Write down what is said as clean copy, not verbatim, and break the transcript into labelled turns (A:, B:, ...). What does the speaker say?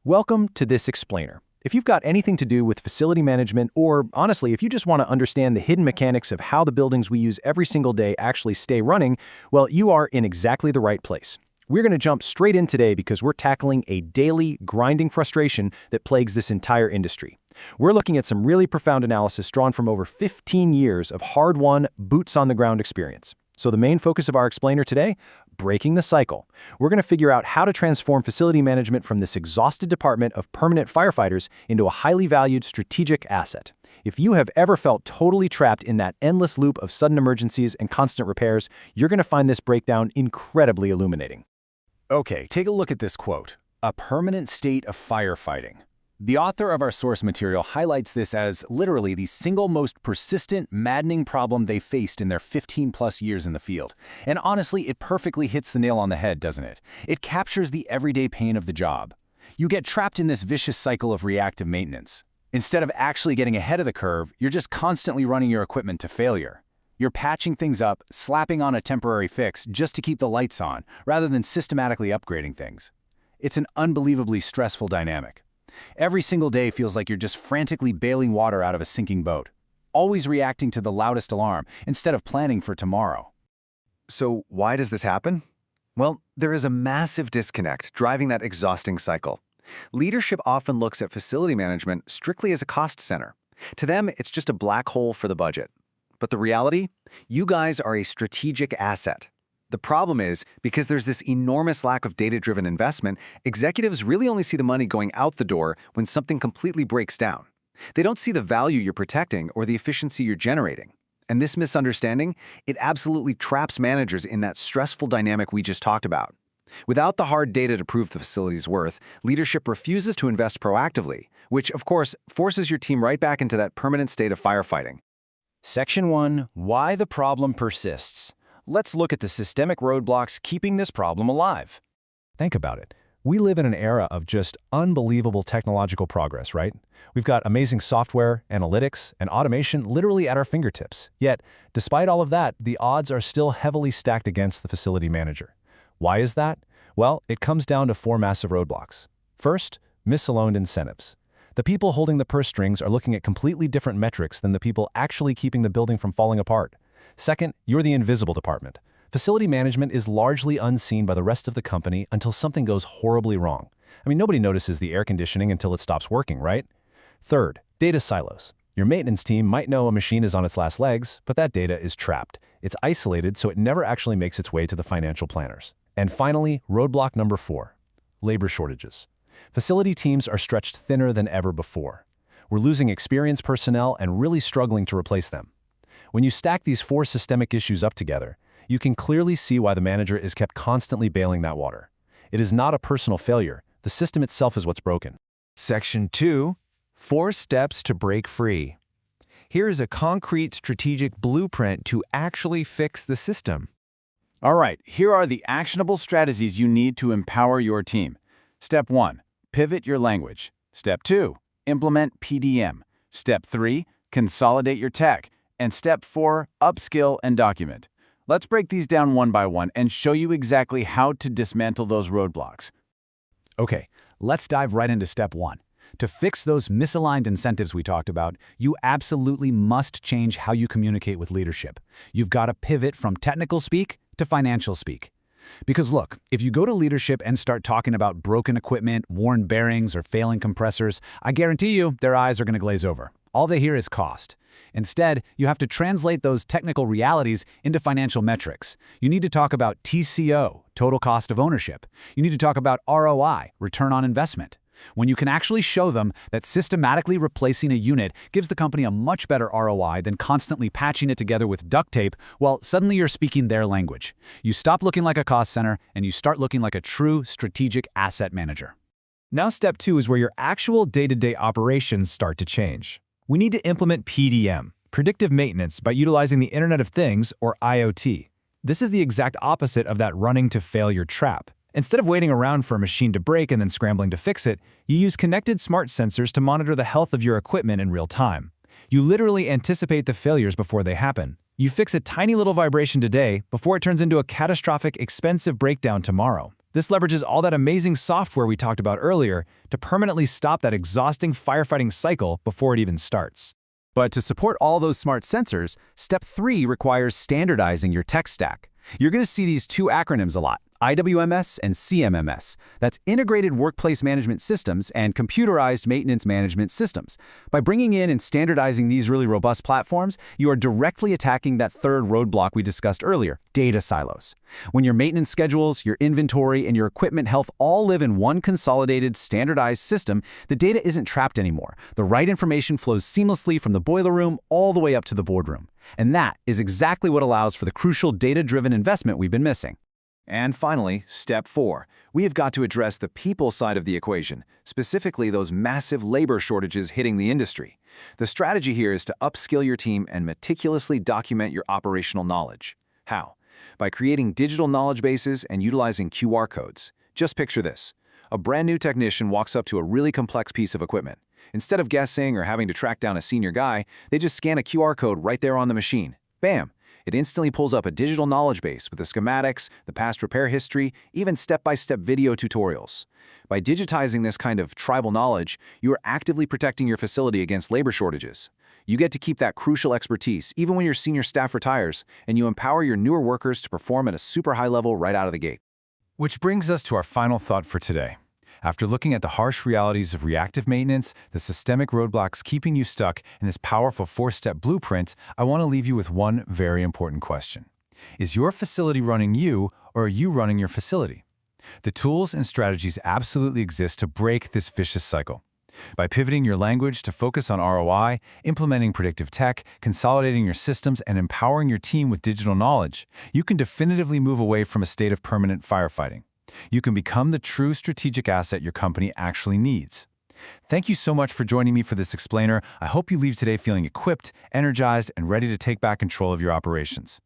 A: Welcome to this explainer. If you've got anything to do with facility management, or honestly, if you just want to understand the hidden mechanics of how the buildings we use every single day actually stay running, well, you are in exactly the right place. We're going to jump straight in today because we're tackling a daily, grinding frustration that plagues this entire industry. We're looking at some really profound analysis drawn from over 15 years of hard-won, boots-on-the-ground experience. So the main focus of our explainer today? Breaking the cycle. We're going to figure out how to transform facility management from this exhausted department of permanent firefighters into a highly valued strategic asset. If you have ever felt totally trapped in that endless loop of sudden emergencies and constant repairs, you're going to find this breakdown incredibly illuminating.
B: Okay, take a look at this quote. A permanent state of firefighting. The author of our source material highlights this as literally the single most persistent, maddening problem they faced in their 15-plus years in the field. And honestly, it perfectly hits the nail on the head, doesn't it? It captures the everyday pain of the job. You get trapped in this vicious cycle of reactive maintenance. Instead of actually getting ahead of the curve, you're just constantly running your equipment to failure. You're patching things up, slapping on a temporary fix just to keep the lights on, rather than systematically upgrading things. It's an unbelievably stressful dynamic. Every single day feels like you're just frantically bailing water out of a sinking boat, always reacting to the loudest alarm instead of planning for tomorrow.
C: So why does this happen? Well, there is a massive disconnect driving that exhausting cycle. Leadership often looks at facility management strictly as a cost center. To them, it's just a black hole for the budget. But the reality? You guys are a strategic asset. The problem is, because there's this enormous lack of data-driven investment, executives really only see the money going out the door when something completely breaks down. They don't see the value you're protecting or the efficiency you're generating. And this misunderstanding, it absolutely traps managers in that stressful dynamic we just talked about. Without the hard data to prove the facility's worth, leadership refuses to invest proactively, which, of course, forces your team right back into that permanent state of firefighting.
B: Section 1. Why the problem persists. Let's look at the systemic roadblocks keeping this problem alive.
D: Think about it. We live in an era of just unbelievable technological progress, right? We've got amazing software, analytics, and automation literally at our fingertips. Yet, despite all of that, the odds are still heavily stacked against the facility manager. Why is that? Well, it comes down to 4 massive roadblocks. First, misaligned incentives. The people holding the purse strings are looking at completely different metrics than the people actually keeping the building from falling apart. Second, you're the invisible department. Facility management is largely unseen by the rest of the company until something goes horribly wrong. Nobody notices the air conditioning until it stops working, right? Third, data silos. Your maintenance team might know a machine is on its last legs, but that data is trapped. It's isolated, so it never actually makes its way to the financial planners. And finally, roadblock number 4, labor shortages. Facility teams are stretched thinner than ever before. We're losing experienced personnel and really struggling to replace them. When you stack these 4 systemic issues up together, you can clearly see why the manager is kept constantly bailing that water. It is not a personal failure. The system itself is what's broken.
C: Section 2. 4 steps to break free. Here is a concrete strategic blueprint to actually fix the system.
B: All right, here are the actionable strategies you need to empower your team. Step 1. Pivot your language. Step 2. Implement PDM. Step 3. Consolidate your tech. And step 4, upskill and document. Let's break these down one by one and show you exactly how to dismantle those roadblocks.
E: Okay, let's dive right into step 1. To fix those misaligned incentives we talked about, you absolutely must change how you communicate with leadership. You've got to pivot from technical speak to financial speak. Because look, if you go to leadership and start talking about broken equipment, worn bearings, or failing compressors, I guarantee you their eyes are going to glaze over. All they hear is cost. Instead, you have to translate those technical realities into financial metrics. You need to talk about TCO, total cost of ownership. You need to talk about ROI, return on investment. When you can actually show them that systematically replacing a unit gives the company a much better ROI than constantly patching it together with duct tape, well, suddenly you're speaking their language. You stop looking like a cost center and you start looking like a true strategic asset manager.
D: Now step 2 is where your actual day-to-day operations start to change. We need to implement PDM, predictive maintenance, by utilizing the Internet of Things, or IoT. This is the exact opposite of that running to failure trap. Instead of waiting around for a machine to break and then scrambling to fix it, you use connected smart sensors to monitor the health of your equipment in real time. You literally anticipate the failures before they happen. You fix a tiny little vibration today before it turns into a catastrophic, expensive breakdown tomorrow. This leverages all that amazing software we talked about earlier to permanently stop that exhausting firefighting cycle before it even starts.
B: But to support all those smart sensors, Step 3 requires standardizing your tech stack. You're going to see these two acronyms a lot, IWMS and CMMS. That's Integrated Workplace Management Systems and Computerized Maintenance Management Systems. By bringing in and standardizing these really robust platforms, you are directly attacking that third roadblock we discussed earlier, data silos. When your maintenance schedules, your inventory, and your equipment health all live in one consolidated, standardized system, the data isn't trapped anymore. The right information flows seamlessly from the boiler room all the way up to the boardroom. And that is exactly what allows for the crucial data-driven investment we've been missing.
C: And finally, Step 4. We have got to address the people side of the equation, specifically those massive labor shortages hitting the industry. The strategy here is to upskill your team and meticulously document your operational knowledge. How? By creating digital knowledge bases and utilizing QR codes. Just picture this. A brand new technician walks up to a really complex piece of equipment. Instead of guessing or having to track down a senior guy, they just scan a QR code right there on the machine. Bam! It instantly pulls up a digital knowledge base with the schematics, the past repair history, even step-by-step video tutorials. By digitizing this kind of tribal knowledge, you are actively protecting your facility against labor shortages. You get to keep that crucial expertise even when your senior staff retires, and you empower your newer workers to perform at a super high level right out of the gate.
D: Which brings us to our final thought for today. After looking at the harsh realities of reactive maintenance, the systemic roadblocks keeping you stuck in this powerful 4-step blueprint, I want to leave you with one very important question. Is your facility running you, or are you running your facility? The tools and strategies absolutely exist to break this vicious cycle. By pivoting your language to focus on ROI, implementing predictive tech, consolidating your systems, and empowering your team with digital knowledge, you can definitively move away from a state of permanent firefighting. You can become the true strategic asset your company actually needs. Thank you so much for joining me for this explainer. I hope you leave today feeling equipped, energized, and ready to take back control of your operations.